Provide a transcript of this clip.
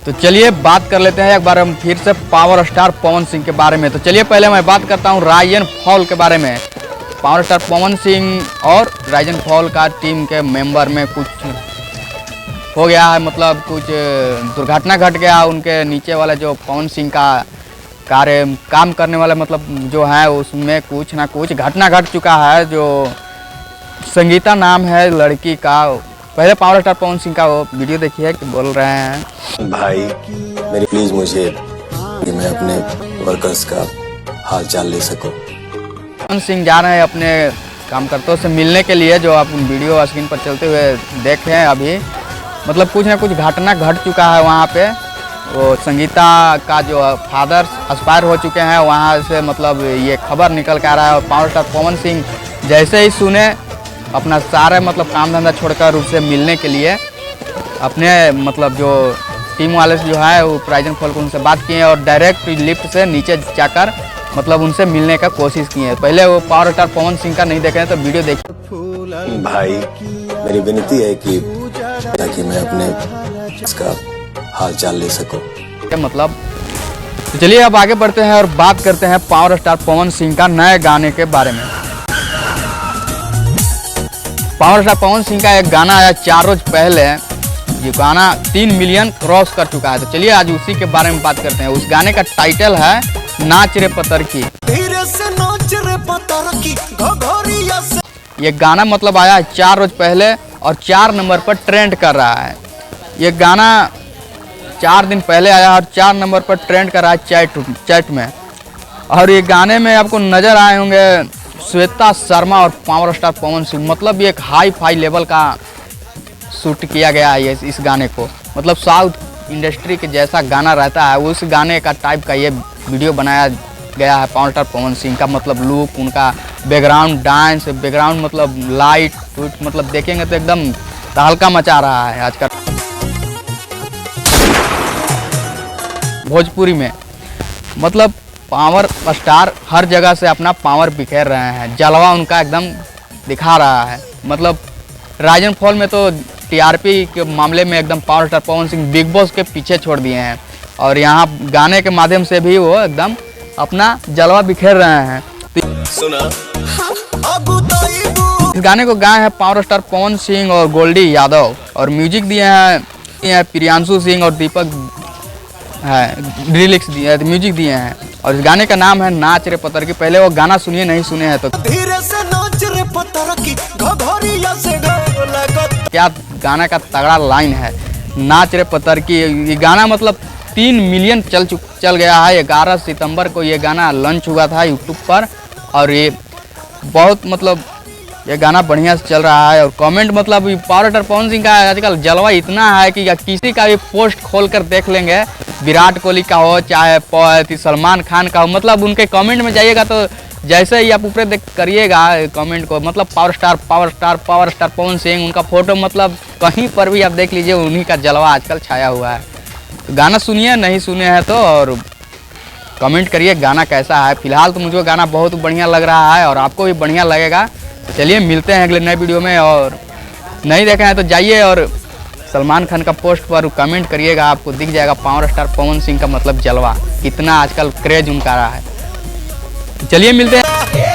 तो चलिए बात कर लेते हैं एक बार हम फिर से पावर स्टार पवन सिंह के बारे में। तो चलिए पहले मैं बात करता हूं राइजन फॉल के बारे में। पावर स्टार पवन सिंह और राइजन फॉल का टीम के मेंबर में कुछ हो गया है, मतलब कुछ दुर्घटना घट गया। उनके नीचे वाला जो पवन सिंह का काम करने वाला मतलब जो है उसमें कुछ ना कुछ घटना घट चुका है। जो संगीता नाम है लड़की का, पहले पावर स्टार पवन सिंह का वो वीडियो देखिए कि बोल रहे हैं, भाई मेरी प्लीज मुझे कि मैं अपने वर्कर्स का हाल चाल ले सकूं। पवन सिंह जा रहे हैं अपने कार्यकर्ताओं से मिलने के लिए, जो आप वीडियो स्क्रीन पर चलते हुए देख रहे हैं अभी। मतलब कुछ ना कुछ घटना घट चुका है वहाँ पे। वो संगीता का जो फादर एक्सपायर हो चुके हैं, वहाँ से मतलब ये खबर निकल के आ रहा है। और पावर स्टार पवन सिंह जैसे ही सुने अपना सारे मतलब काम धंधा छोड़कर उससे मिलने के लिए अपने मतलब जो टीम वाले जो है वो राइजन फॉल को उनसे बात किए और डायरेक्ट लिफ्ट से नीचे जाकर मतलब उनसे मिलने का कोशिश किए। पहले वो पावर स्टार पवन सिंह का नहीं देख रहे हैं तो वीडियो देखिए। भाई मेरी विनती है कि ताकि मैं अपने इसका हाल चाल ले सकूं। मतलब तो चलिए अब आगे बढ़ते हैं और बात करते हैं पावर स्टार पवन सिंह का नए गाने के बारे में। पावर स्टार पवन सिंह का एक गाना आया 4 रोज पहले, ये गाना 3 मिलियन क्रॉस कर चुका है। तो चलिए आज उसी के बारे में बात करते हैं। उस गाने का टाइटल है नाच रे पतर की। ये गाना मतलब आया 4 रोज पहले और 4 नंबर पर ट्रेंड कर रहा है। ये गाना 4 दिन पहले आया और 4 नंबर पर ट्रेंड कर रहा है चैट में। और ये गाने में आपको नजर आए होंगे श्वेता शर्मा और पावर स्टार पवन सिंह। मतलब ये एक हाई फाई लेवल का शूट किया गया है इस गाने को। मतलब साउथ इंडस्ट्री के जैसा गाना रहता है उस गाने का टाइप का ये वीडियो बनाया गया है पावर स्टार पवन सिंह का। मतलब लुक, उनका बैकग्राउंड डांस, बैकग्राउंड मतलब लाइट मतलब देखेंगे तो एकदम तहलका मचा रहा है आजकल भोजपुरी में। मतलब पावर स्टार हर जगह से अपना पावर बिखेर रहे हैं, जलवा उनका एकदम दिखा रहा है। मतलब राइजन फॉल में तो टीआरपी के मामले में एकदम power star Pawan Singh big boss के पीछे छोड़ दिए हैं और यहाँ गाने के माध्यम से भी वो एकदम अपना जलवा बिखेर रहे हैं। सुना इस गाने को गाए हैं पावर स्टार पवन सिंह और गोल्डी यादव और म्यूजिक दिए हैं प्रियांशु सिंह और दीपक है लिरिक्स दिए म्यूजिक दिए हैं। और इस गाने का नाम है नाच रे पतर की। पहले वो गाना सुनिए, नहीं सुने हैं तो धीरे से नाच रे पतर की घघरिया से क्या गाना का तगड़ा लाइन है नाच रे पतर की। ये गाना मतलब 3 मिलियन चल गया है। 11 सितंबर को ये गाना लॉन्च हुआ था यूट्यूब पर और ये बहुत मतलब ये गाना बढ़िया से चल रहा है। और कमेंट मतलब पावर स्टार पवन सिंह का आजकल जलवा इतना है कि किसी का भी पोस्ट खोल कर देख लेंगे, विराट कोहली का हो चाहे सलमान खान का हो, मतलब उनके कमेंट में जाइएगा तो जैसे ही आप ऊपर देख करिएगा कमेंट को मतलब पावर स्टार पवन सिंह उनका फोटो मतलब कहीं पर भी आप देख लीजिए उन्हीं का जलवा आजकल छाया हुआ है। तो गाना सुनिए, नहीं सुने हैं तो और कमेंट करिए गाना कैसा है। फिलहाल तो मुझे गाना बहुत बढ़िया लग रहा है और आपको भी बढ़िया लगेगा। चलिए मिलते हैं अगले नए वीडियो में। और नहीं देखा है तो जाइए और सलमान खान का पोस्ट पर कमेंट करिएगा, आपको दिख जाएगा पावर स्टार पवन सिंह का मतलब जलवा कितना आजकल क्रेज उनका रहा है। चलिए मिलते हैं।